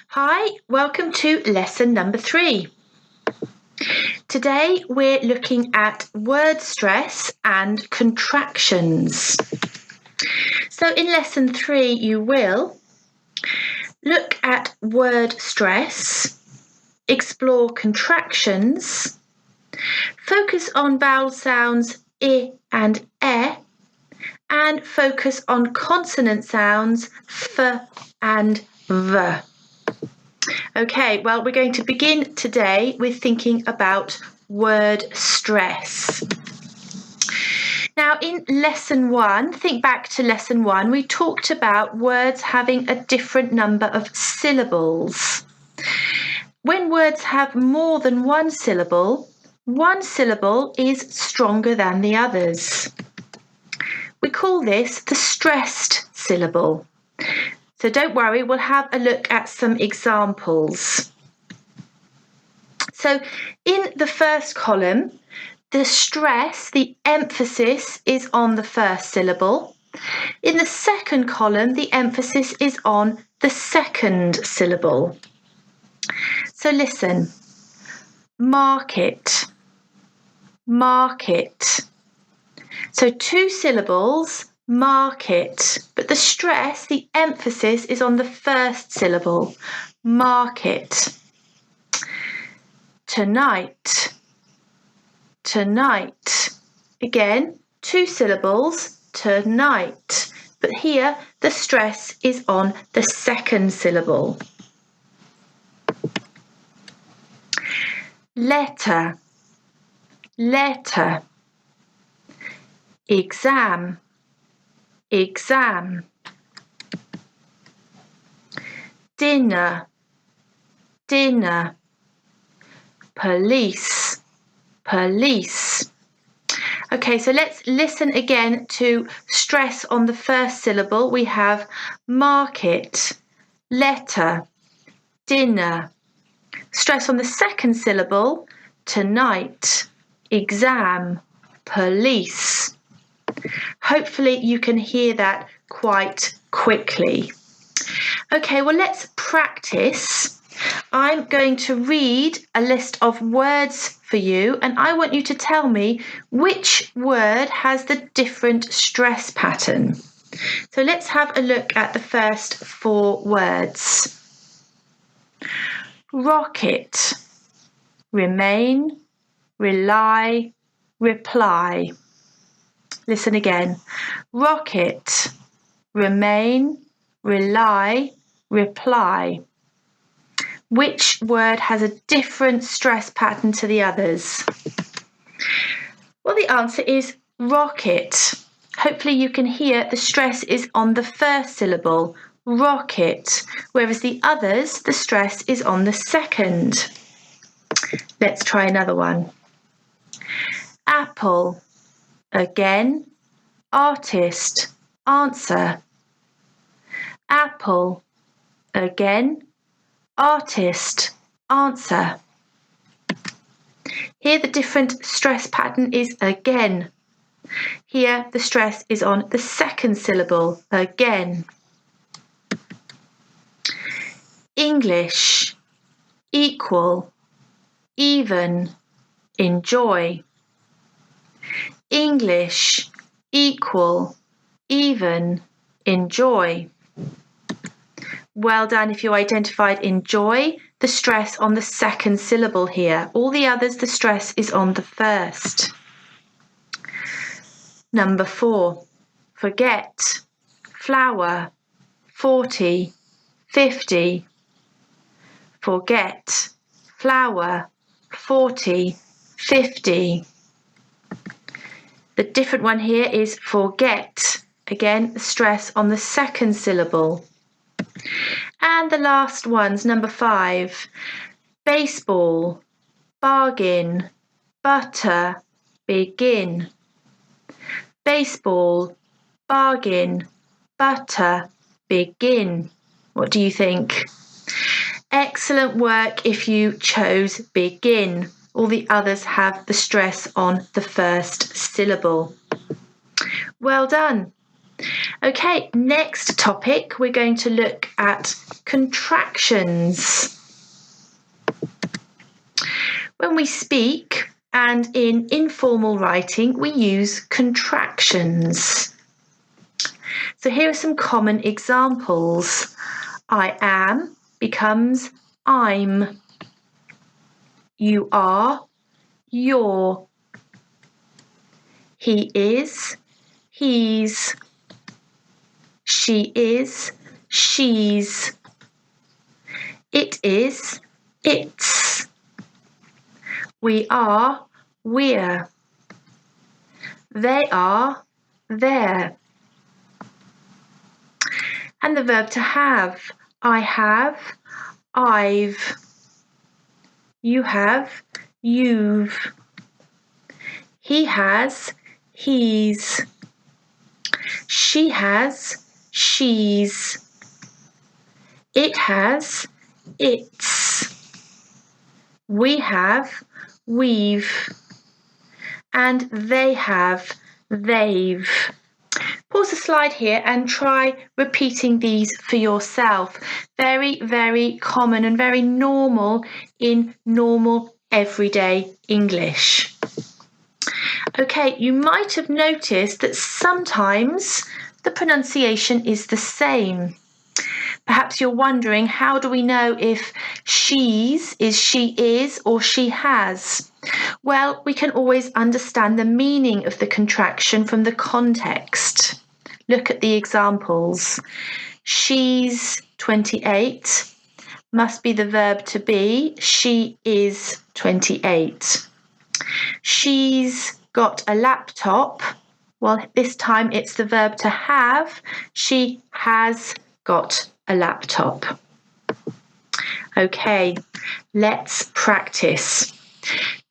Hi, welcome to lesson number 3. Today we're looking at word stress and contractions. So in lesson 3 you will look at word stress, explore contractions, focus on vowel sounds I and E, and focus on consonant sounds F and V. Okay, well, we're going to begin today with thinking about word stress. Now, in lesson 1, think back to lesson 1, we talked about words having a different number of syllables. When words have more than one syllable is stronger than the others. We call this the stressed syllable. So don't worry, we'll have a look at some examples. So in the first column, the stress, the emphasis is on the first syllable. In the second column, the emphasis is on the second syllable. So listen, market, market. So 2 syllables, market, but the stress, the emphasis is on the first syllable, market. Tonight, tonight. Again, 2 syllables, tonight, but here the stress is on the second syllable. Letter, letter. Exam, exam. Dinner, dinner. Police, police. Okay, so let's listen again to stress on the first syllable. We have market, letter, dinner. Stress on the second syllable, tonight, exam, police. Hopefully you can hear that quite quickly. Okay, well, let's practice. I'm going to read a list of words for you, and I want you to tell me which word has the different stress pattern. So let's have a look at the first 4 words. Rocket, remain, rely, reply. Listen again. Rocket, remain, rely, reply. Which word has a different stress pattern to the others? Well, the answer is rocket. Hopefully you can hear the stress is on the first syllable, rocket, whereas the others, the stress is on the second. Let's try another one. Apple, again, artist, answer. Apple, again, artist, answer. Here the different stress pattern is again. Here the stress is on the second syllable, again. English, equal, even, enjoy. English, equal, even, enjoy. Well done if you identified enjoy, the stress on the second syllable here. All the others, the stress is on the first. Number 4, forget, flower, 40, 50. Forget, flower, 40, 50. The different one here is forget. Again, the stress on the second syllable. And the last one's number 5. Baseball, bargain, butter, begin. Baseball, bargain, butter, begin. What do you think? Excellent work if you chose begin. All the others have the stress on the first syllable. Well done. Okay, next topic, we're going to look at contractions. When we speak and in informal writing, we use contractions. So here are some common examples. I am becomes I'm. You are, you're. He is, he's. She is, she's. It is, it's. We are, we're. They are, they're. And the verb to have. I have, I've. You have, you've. He has, he's. She has, she's. It has, it's. We have, we've. And they have, they've. Pause the slide here and try repeating these for yourself. Very, very common and very normal in normal everyday English. Okay, you might have noticed that sometimes the pronunciation is the same. Perhaps you're wondering, how do we know if she's is she is or she has? Well, we can always understand the meaning of the contraction from the context. Look at the examples. She's 28 must be the verb to be. She is 28. She's got a laptop. Well, this time it's the verb to have. She has got a laptop. Okay, let's practice.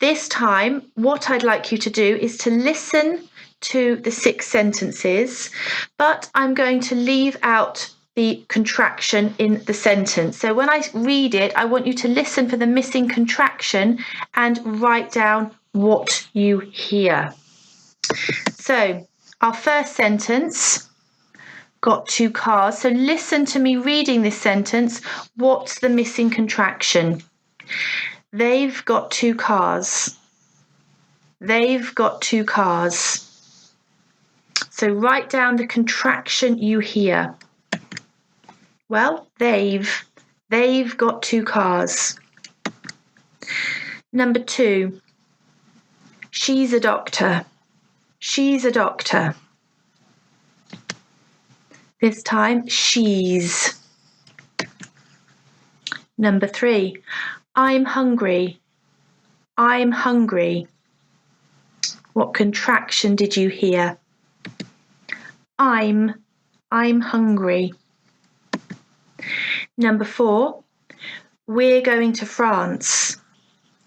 This time, what I'd like you to do is to listen to the 6 sentences, but I'm going to leave out the contraction in the sentence. So when I read it, I want you to listen for the missing contraction and write down what you hear. So our first sentence, got 2 cars. So listen to me reading this sentence. What's the missing contraction? They've got 2 cars. They've got 2 cars. So write down the contraction you hear. Well, they've got 2 cars. Number 2, she's a doctor. She's a doctor. This time, she's. Number 3, I'm hungry. I'm hungry. What contraction did you hear? I'm hungry. Number 4, we're going to France.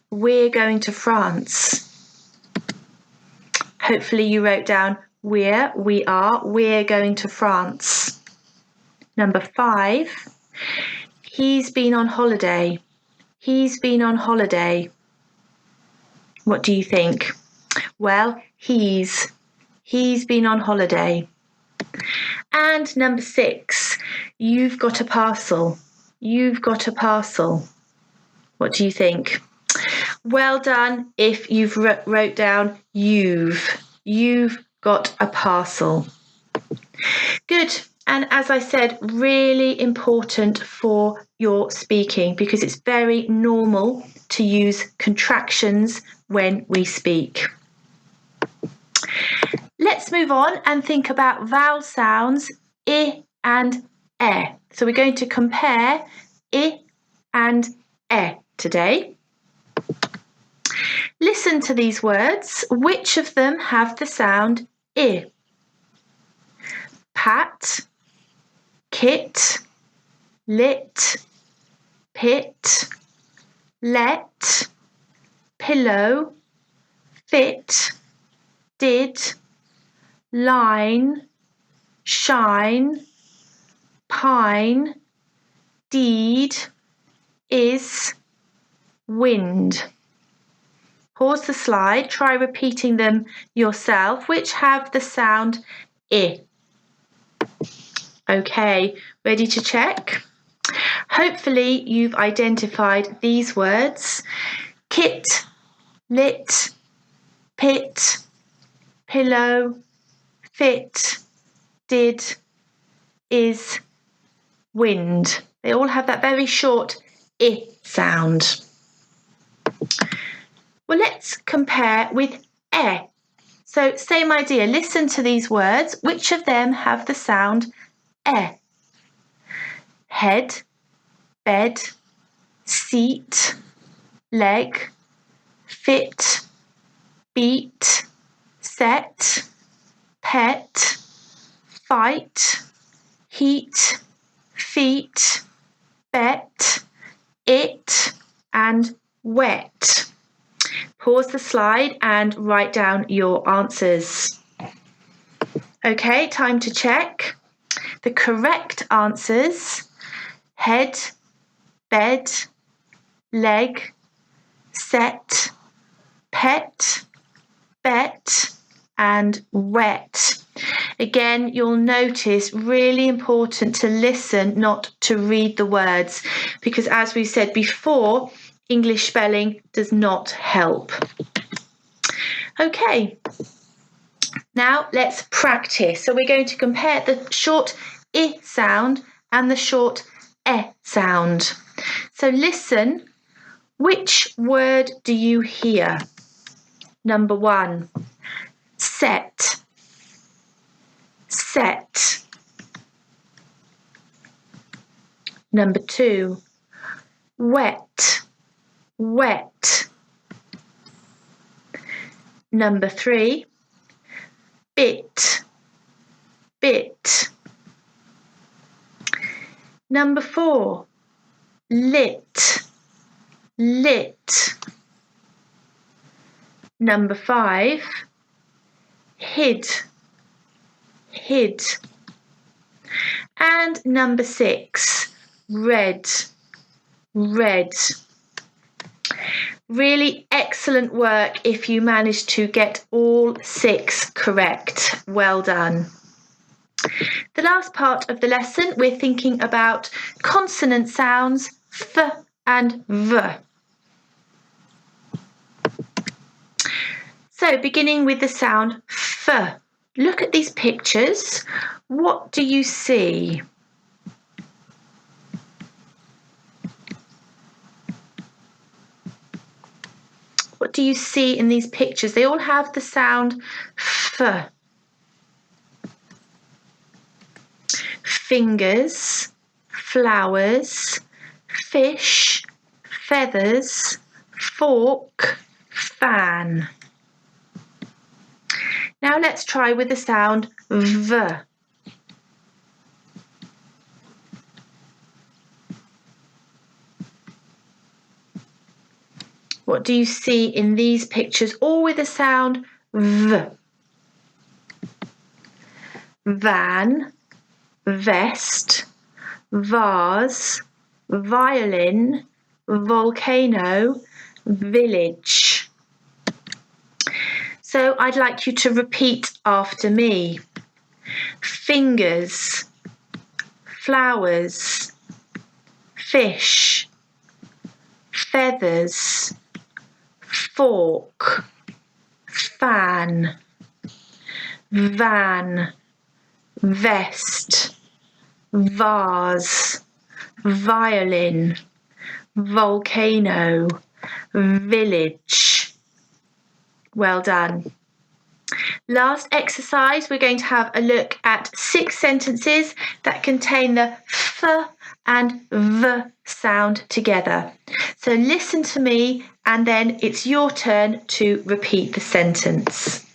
We're going to France. Hopefully you wrote down we are, we're going to France. Number 5, he's been on holiday. He's been on holiday. What do you think? Well, he's been on holiday. And number 6, you've got a parcel. You've got a parcel. What do you think? Well done if you've wrote down you've got a parcel. Good. And as I said, really important for your speaking because it's very normal to use contractions when we speak. Let's move on and think about vowel sounds I and E. So we're going to compare I and E today. Listen to these words. Which of them have the sound I? Pat, kit, lit, pit, let, pillow, fit, did, line, shine, pine, deed, is, wind. Pause the slide, try repeating them yourself. Which have the sound I. Okay, ready to check? Hopefully you've identified these words: kit, lit, pit, pillow, fit, did, is, wind. They all have that very short I sound. Well, let's compare with e. So same idea. Listen to these words. Which of them have the sound e? Head, bed, seat, leg, fit, beat, set, pet, fight, heat, feet, bet, it, and wet. Pause the slide and write down your answers. Okay, time to check. The correct answers: head, bed, leg, set, pet, bet, and wet. Again, you'll notice really important to listen, not to read the words, because as we said before, English spelling does not help. Okay, now let's practice. So we're going to compare the short I sound and the short E sound. So listen, which word do you hear? Number 1, set, set. Number 2, wet, wet. Number 3, bit, bit. Number 4, lit, lit. Number 5, hid, hid. And number 6, red, red. Really excellent work if you managed to get all 6 correct. Well done. The last part of the lesson, we're thinking about consonant sounds, th and v. So beginning with the sound f. Look at these pictures. What do you see? What do you see in these pictures? They all have the sound f. Fingers, flowers, fish, feathers, fork, fan. Now let's try with the sound v. What do you see in these pictures, all with the sound v? Van, vest, vase, violin, volcano, village. So I'd like you to repeat after me. Fingers, flowers, fish, feathers, fork, fan, van, vest, vase, violin, volcano, village. Well done. Last exercise, we're going to have a look at 6 sentences that contain the f and v sound together. So listen to me and then it's your turn to repeat the sentence.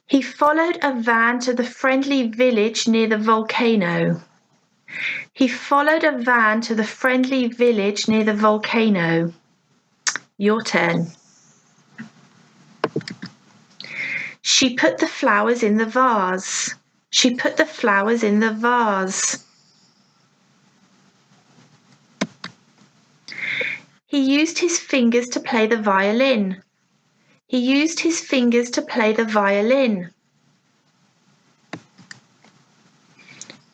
He followed a van to the friendly village near the volcano. He followed a van to the friendly village near the volcano. Your turn. She put the flowers in the vase. She put the flowers in the vase. He used his fingers to play the violin. He used his fingers to play the violin.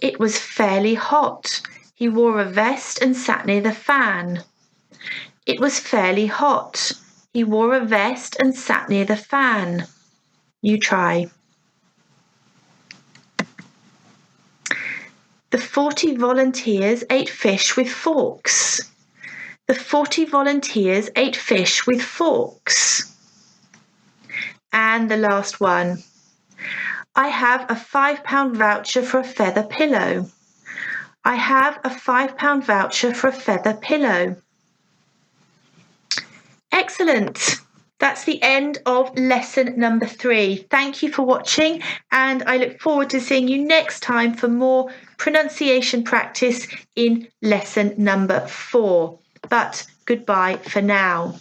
It was fairly hot. He wore a vest and sat near the fan. It was fairly hot. He wore a vest and sat near the fan. You try. The 40 volunteers ate fish with forks. The 40 volunteers ate fish with forks. And the last one. I have a £5 voucher for a feather pillow. I have a £5 voucher for a feather pillow. Excellent. That's the end of lesson number 3. Thank you for watching, and I look forward to seeing you next time for more pronunciation practice in lesson number 4. But goodbye for now.